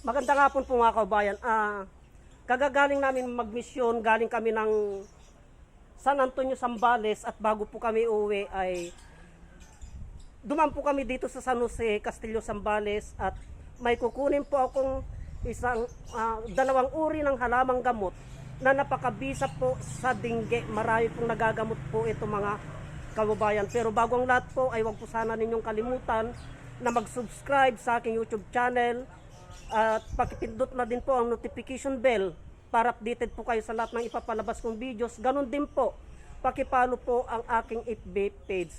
Magandang hapon po mga kaubayan. Kagagaling namin magmisyon, galing kami ng San Antonio, Zambales, at bago po kami uwi ay dumaan po kami dito sa San Jose, Castillo, Zambales, at may kukunin po akong dalawang uri ng halamang gamot na napakabisa po sa dingge. Marami pong nagagamot po ito mga kaubayan. Pero bago ang lahat po ay huwag po sana ninyong kalimutan na mag-subscribe sa aking YouTube channel at pakipindot na din po ang notification bell para updated po kayo sa lahat ng ipapalabas kong videos. Ganon din po, pakipalo po ang aking FB page.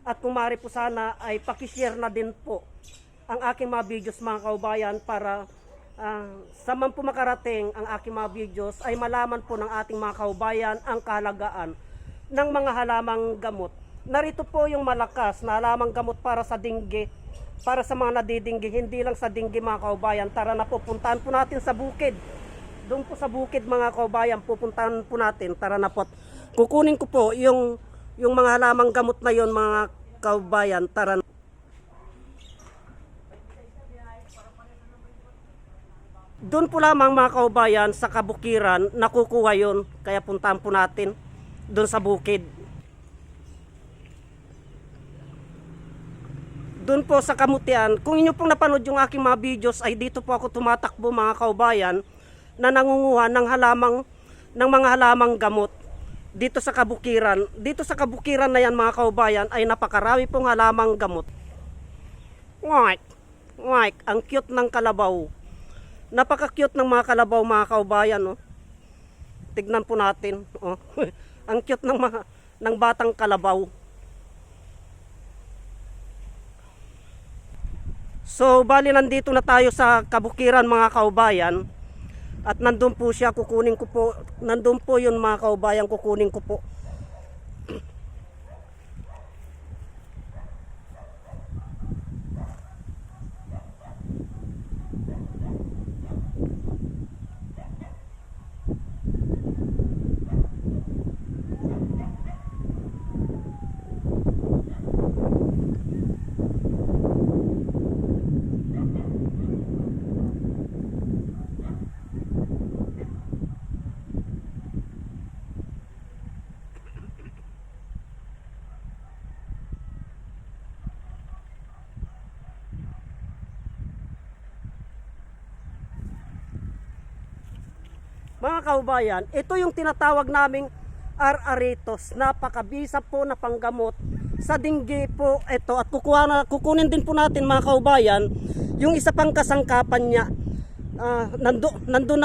At kung maaari po sana ay pakishare na din po ang aking mga videos mga kaubayan para sa man po makarating ang aking mga videos ay malaman po ng ating mga kaubayan ang kahalagaan ng mga halamang gamot. Narito po yung malakas na halamang gamot para sa dengue, para sa mga nadidinggi, hindi lang sa dengue mga kaubayan. Tara na po, puntahan po natin sa bukid. Doon po sa bukid mga kaubayan, pupuntahan po natin. Tara na po. Kukunin ko po yung mga halamang gamot na yon mga kaubayan. Tara na. Doon po lamang mga kaubayan sa kabukiran nakukuha yon. Kaya puntahan po natin doon sa bukid. Doon po sa Kamutian, kung inyo pong napanood yung aking mga videos ay dito po ako tumatakbo mga kaubayan na nangunguha ng mga halamang gamot dito sa kabukiran. Dito sa kabukiran na yan mga kaubayan ay napakarami pong halamang gamot. Ang cute ng kalabaw. Napaka-cute ng mga kalabaw mga kaubayan. Oh. Tignan po natin. Oh. Ang cute ng batang kalabaw. So, bali nandito na tayo sa kabukiran mga kaubayan. At nandun po siya, kukunin ko po. Nandun po yun mga kaubayan, kukunin ko po. Mga kaubayan, ito yung tinatawag naming araritos. Napakabisa po na panggamot sa dengue po ito. At kukunin din po natin mga kaubayan yung isa pang kasangkapan niya. Nandun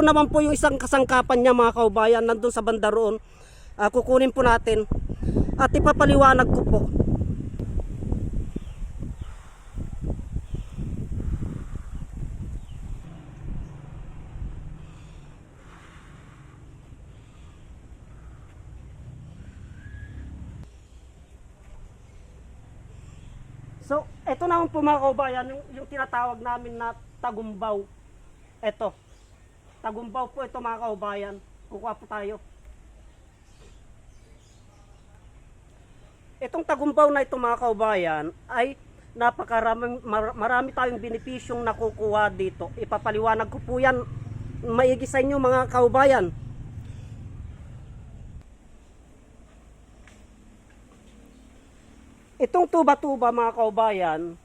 naman po yung isang kasangkapan niya mga kaubayan. Nandun sa banda roon. Kukunin po natin at ipapaliwanag ko po. So, ito naman po mga kaubayan, yung tinatawag namin na tagumbaw. Ito. Tagumbaw po ito mga kaubayan. Kukuha po tayo. Itong tagumbaw na ito mga kaubayan ay marami tayong benepisyong nakukuha dito. Ipapaliwanag ko po yan maigi sa inyo mga kaubayan. Itong tuba-tuba mga kaubayan,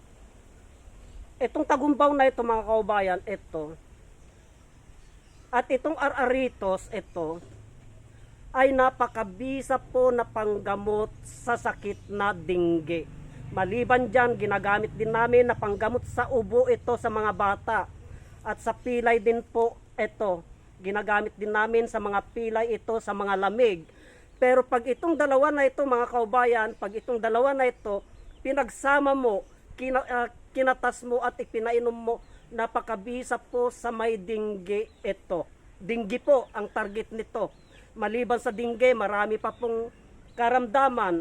itong tagumbaw na ito mga kaubayan, ito, at itong araritos, ito, ay napakabisa po na panggamot sa sakit na dengue. Maliban dyan, ginagamit din namin na panggamot sa ubo ito sa mga bata. At sa pilay din po ito, ginagamit din namin sa mga pilay ito sa mga lamig. Pero pag itong dalawa na ito mga kaubayan, pag itong dalawa na ito, pinagsama mo, kinatas mo at ipinainom mo, napakabisa po sa may dengue ito. Dengue po ang target nito. Maliban sa dengue, marami pa pong karamdaman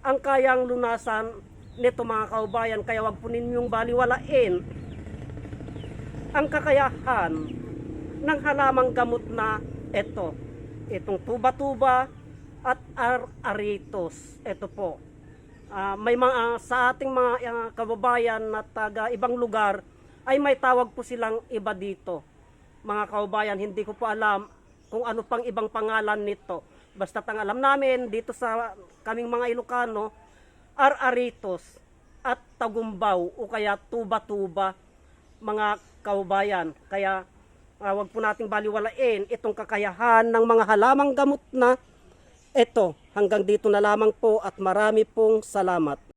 ang kayang lunasan nito mga kaubayan. Kaya wag po ninyong baliwalain ang kakayahan ng halamang gamot na ito. Itong tuba-tuba at araritos. Ito po. May mga sa ating mga kababayan na taga ibang lugar ay may tawag po silang iba dito. Mga kaubayan, hindi ko po alam kung ano pang ibang pangalan nito. Basta ang alam namin dito sa kaming mga Ilocano, Araritos at Tagumbaw o kaya Tuba-Tuba, mga kaubayan. Kaya wag po nating baliwalain itong kakayahan ng mga halamang gamot na ito. Hanggang dito na lamang po at marami pong salamat.